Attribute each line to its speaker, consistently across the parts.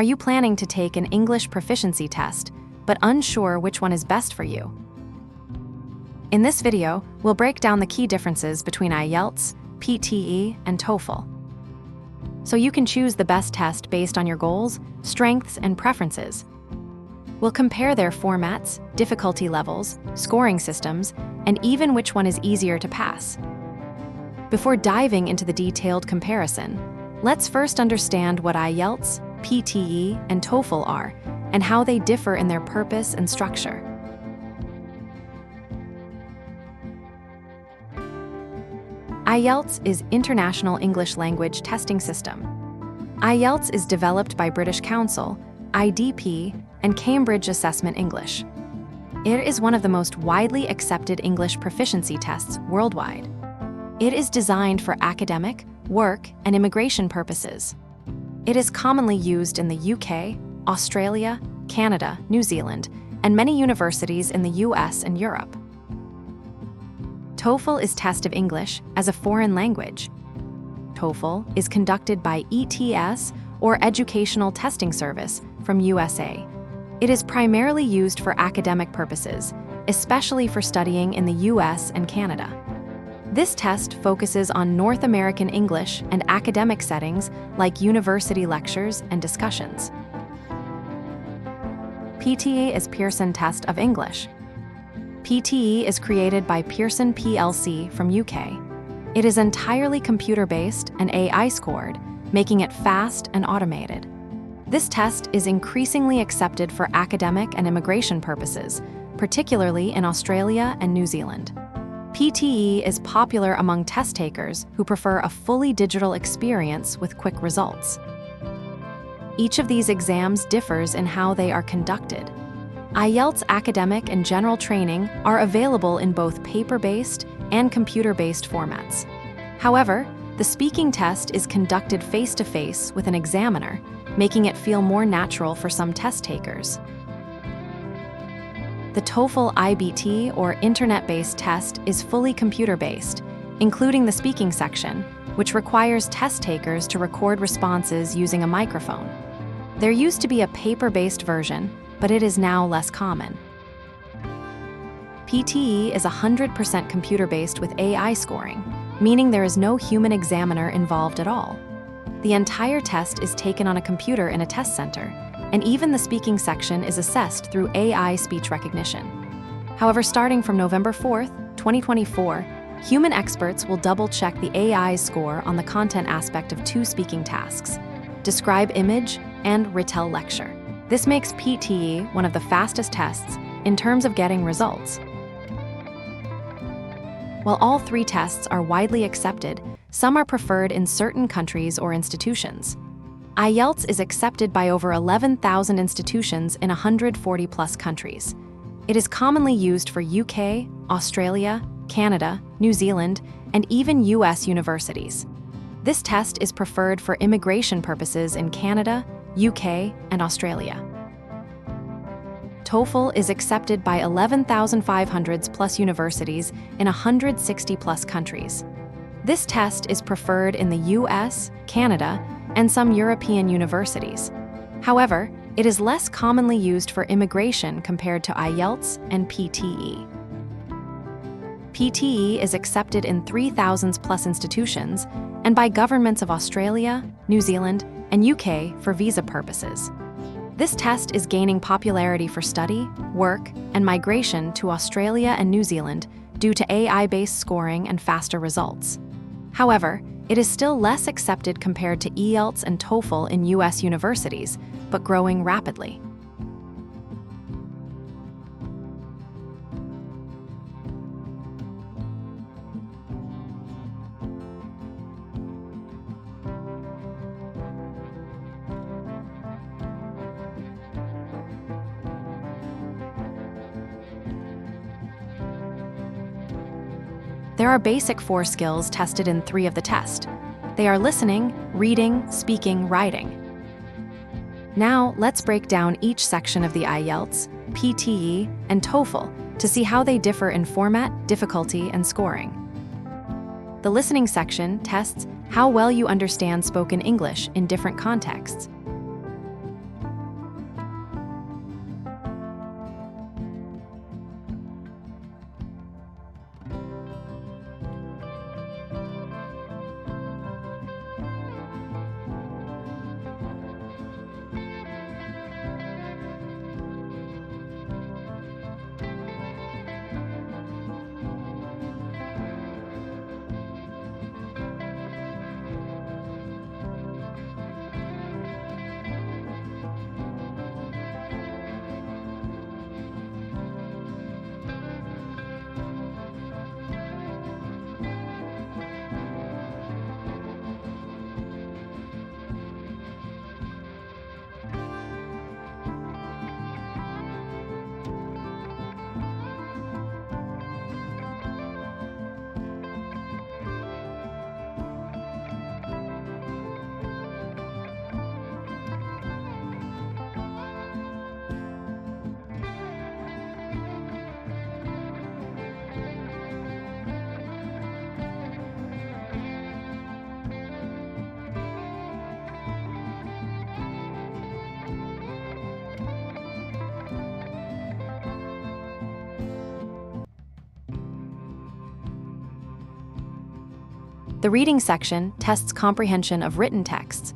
Speaker 1: Are you planning to take an English proficiency test, but unsure which one is best for you? In this video, we'll break down the key differences between IELTS, PTE, and TOEFL, so you can choose the best test based on your goals, strengths, and preferences. We'll compare their formats, difficulty levels, scoring systems, and even which one is easier to pass. Before diving into the detailed comparison, let's first understand what IELTS, PTE, and TOEFL are, and how they differ in their purpose and structure. IELTS is International English Language Testing System. IELTS is developed by British Council, IDP, and Cambridge Assessment English. It is one of the most widely accepted English proficiency tests worldwide. It is designed for academic, work, and immigration purposes. It is commonly used in the UK, Australia, Canada, New Zealand, and many universities in the US and Europe. TOEFL is test of English as a foreign language. TOEFL is conducted by ETS, or Educational Testing Service, from USA. It is primarily used for academic purposes, especially for studying in the US and Canada. This test focuses on North American English and academic settings like university lectures and discussions. PTE is Pearson Test of English. PTE is created by Pearson plc from UK. It is entirely computer-based and AI scored, making it fast and automated. This test is increasingly accepted for academic and immigration purposes, particularly in Australia and New Zealand. PTE is popular among test takers who prefer a fully digital experience with quick results. Each of these exams differs in how they are conducted. IELTS academic and general training are available in both paper-based and computer-based formats. However, the speaking test is conducted face-to-face with an examiner, making it feel more natural for some test takers. The TOEFL IBT, or internet-based test, is fully computer-based, including the speaking section, which requires test takers to record responses using a microphone. There used to be a paper-based version, but it is now less common. PTE is 100% computer-based with AI scoring, meaning there is no human examiner involved at all. The entire test is taken on a computer in a test center, and even the speaking section is assessed through AI speech recognition. However, starting from November 4th, 2024, human experts will double-check the AI's score on the content aspect of two speaking tasks: describe image and retell lecture. This makes PTE one of the fastest tests in terms of getting results. While all three tests are widely accepted, some are preferred in certain countries or institutions. IELTS is accepted by over 11,000 institutions in 140-plus countries. It is commonly used for UK, Australia, Canada, New Zealand, and even US universities. This test is preferred for immigration purposes in Canada, UK, and Australia. TOEFL is accepted by 11,500-plus universities in 160-plus countries. This test is preferred in the US, Canada, and some European universities. However, it is less commonly used for immigration compared to IELTS and PTE. PTE is accepted in 3,000-plus institutions and by governments of Australia, New Zealand, and UK for visa purposes. This test is gaining popularity for study, work, and migration to Australia and New Zealand due to AI-based scoring and faster results. However, it is still less accepted compared to IELTS and TOEFL in US universities, but growing rapidly. There are basic 4 skills tested in 3 of the test. They are listening, reading, speaking, writing. Now, let's break down each section of the IELTS, PTE, and TOEFL to see how they differ in format, difficulty, and scoring. The listening section tests how well you understand spoken English in different contexts. The reading section tests comprehension of written texts.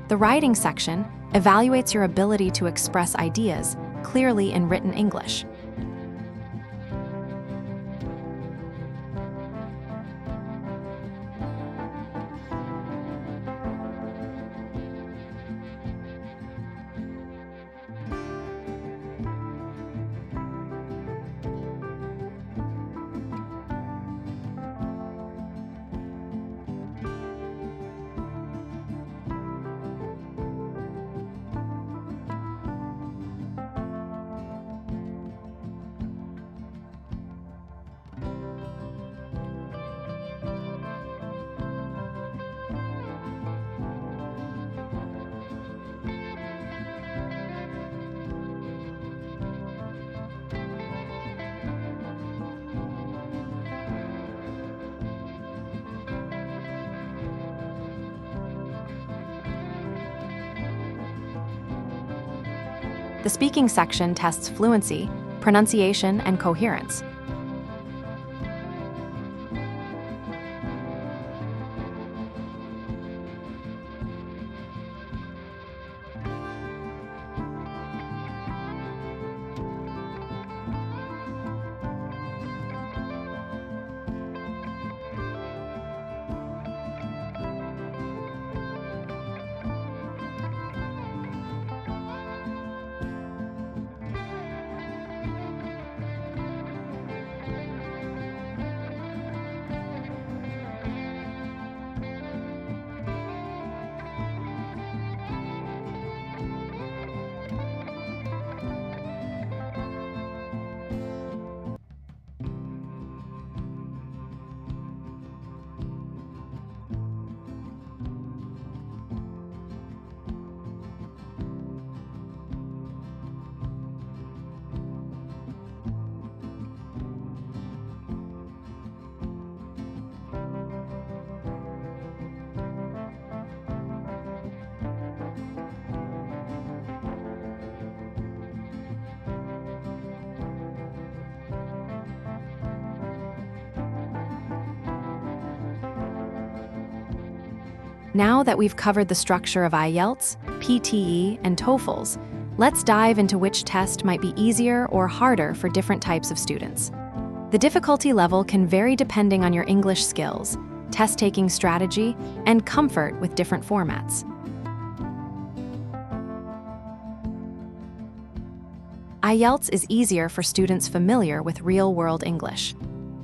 Speaker 1: The writing section evaluates your ability to express ideas clearly in written English. The speaking section tests fluency, pronunciation, and coherence. Now that we've covered the structure of IELTS, PTE, and TOEFLs, let's dive into which test might be easier or harder for different types of students. The difficulty level can vary depending on your English skills, test-taking strategy, and comfort with different formats. IELTS is easier for students familiar with real-world English.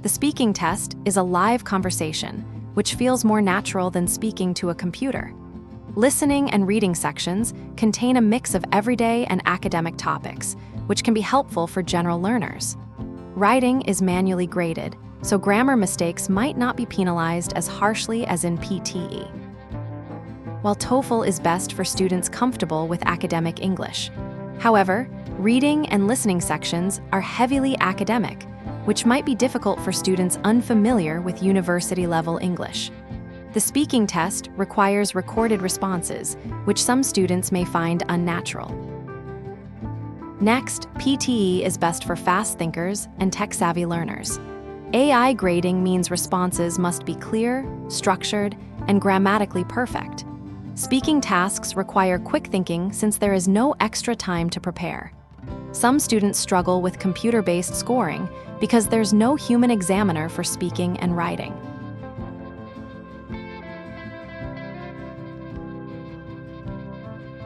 Speaker 1: The speaking test is a live conversation, which feels more natural than speaking to a computer. Listening and reading sections contain a mix of everyday and academic topics, which can be helpful for general learners. Writing is manually graded, so grammar mistakes might not be penalized as harshly as in PTE. While TOEFL is best for students comfortable with academic English. However, reading and listening sections are heavily academic, which might be difficult for students unfamiliar with university-level English. The speaking test requires recorded responses, which some students may find unnatural. Next, PTE is best for fast thinkers and tech-savvy learners. AI grading means responses must be clear, structured, and grammatically perfect. Speaking tasks require quick thinking since there is no extra time to prepare. Some students struggle with computer-based scoring because there's no human examiner for speaking and writing.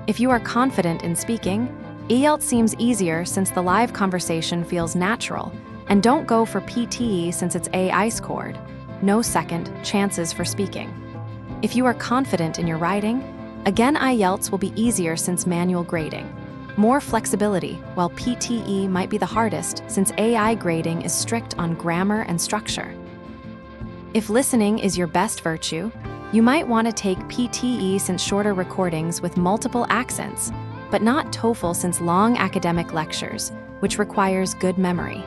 Speaker 1: If you are confident in speaking, IELTS seems easier since the live conversation feels natural, and don't go for PTE since it's AI scored, no second chances for speaking. If you are confident in your writing, again IELTS will be easier since manual grading. More flexibility, while PTE might be the hardest since AI grading is strict on grammar and structure. If listening is your best virtue, you might want to take PTE since shorter recordings with multiple accents, but not TOEFL since long academic lectures, which requires good memory.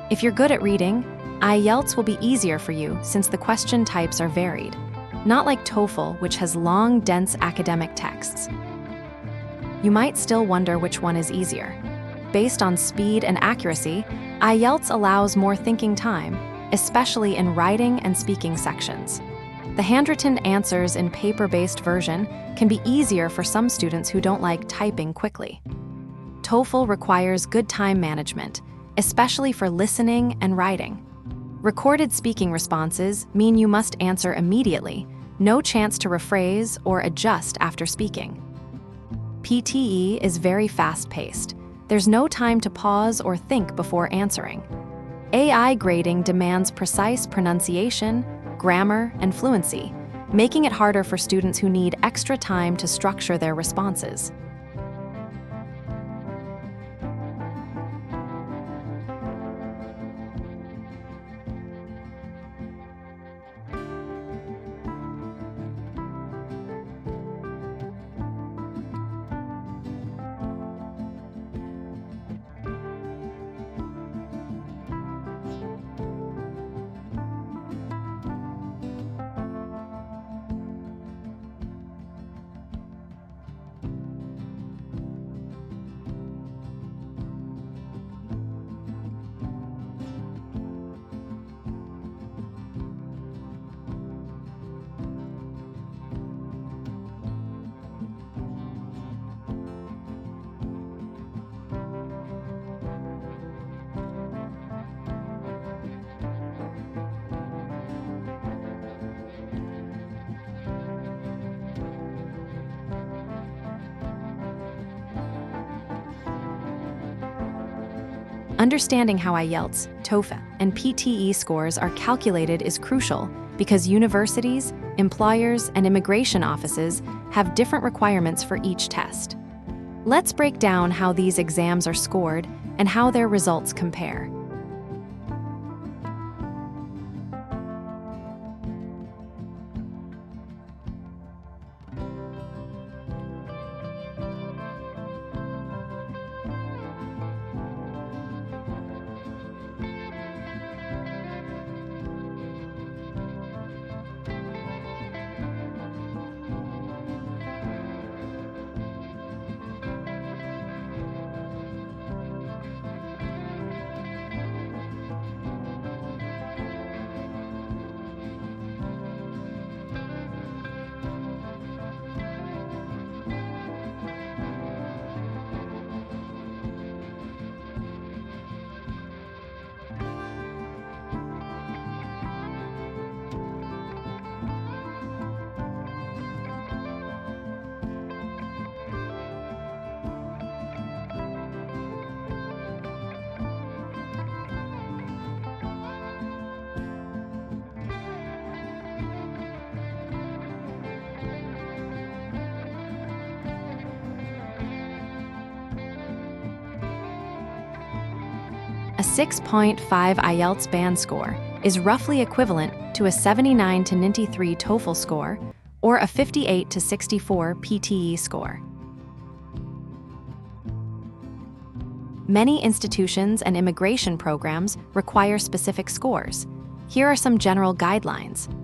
Speaker 1: If you're good at reading, IELTS will be easier for you since the question types are varied, not like TOEFL, which has long, dense academic texts. You might still wonder which one is easier. Based on speed and accuracy, IELTS allows more thinking time, especially in writing and speaking sections. The handwritten answers in paper-based version can be easier for some students who don't like typing quickly. TOEFL requires good time management, especially for listening and writing. Recorded speaking responses mean you must answer immediately, no chance to rephrase or adjust after speaking. PTE is very fast-paced. There's no time to pause or think before answering. AI grading demands precise pronunciation, grammar, and fluency, making it harder for students who need extra time to structure their responses. Understanding how IELTS, TOEFL, and PTE scores are calculated is crucial because universities, employers, and immigration offices have different requirements for each test. Let's break down how these exams are scored and how their results compare. A 6.5 IELTS band score is roughly equivalent to a 79 to 93 TOEFL score or a 58 to 64 PTE score. Many institutions and immigration programs require specific scores. Here are some general guidelines.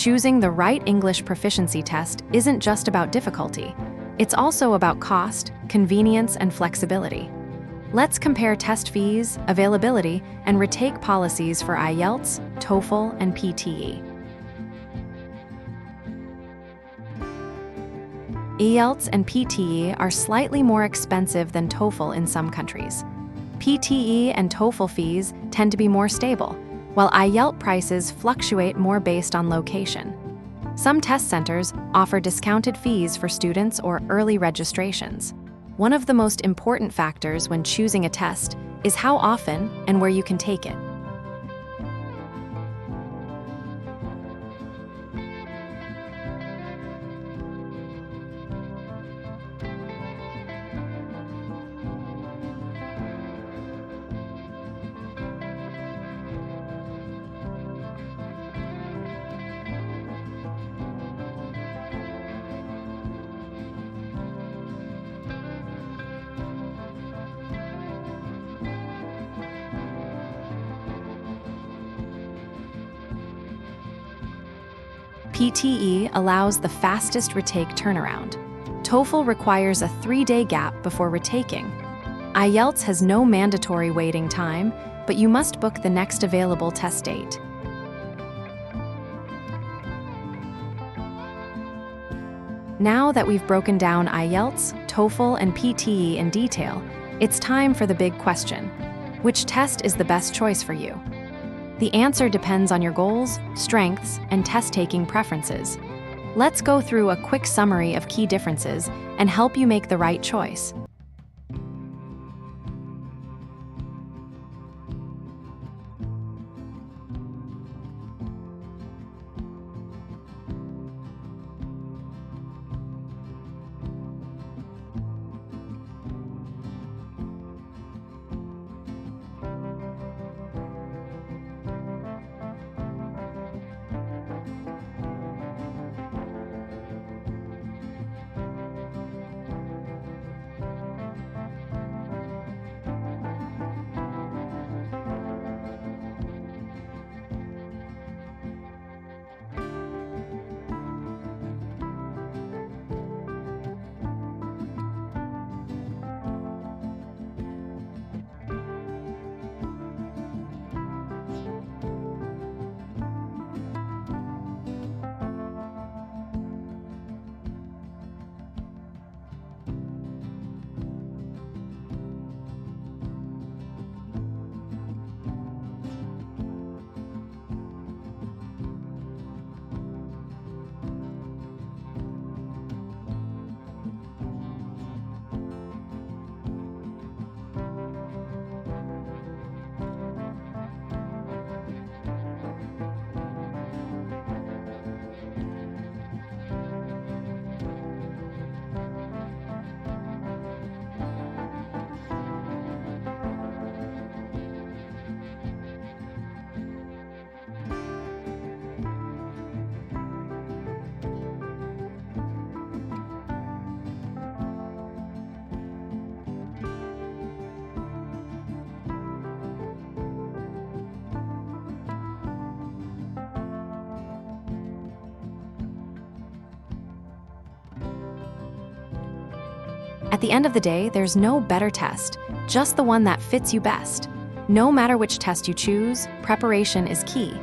Speaker 1: Choosing the right English proficiency test isn't just about difficulty. It's also about cost, convenience, and flexibility. Let's compare test fees, availability, and retake policies for IELTS, TOEFL, and PTE. IELTS and PTE are slightly more expensive than TOEFL in some countries. PTE and TOEFL fees tend to be more stable, while IELTS prices fluctuate more based on location. Some test centers offer discounted fees for students or early registrations. One of the most important factors when choosing a test is how often and where you can take it. PTE allows the fastest retake turnaround. TOEFL requires a 3-day gap before retaking. IELTS has no mandatory waiting time, but you must book the next available test date. Now that we've broken down IELTS, TOEFL, and PTE in detail, it's time for the big question. Which test is the best choice for you? The answer depends on your goals, strengths, and test-taking preferences. Let's go through a quick summary of key differences and help you make the right choice. At the end of the day, there's no better test, just the one that fits you best. No matter which test you choose, preparation is key.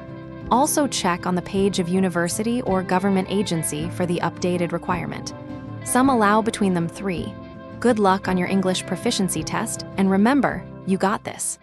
Speaker 1: Also check on the page of university or government agency for the updated requirement. Some allow between them 3. Good luck on your English proficiency test, and remember, you got this.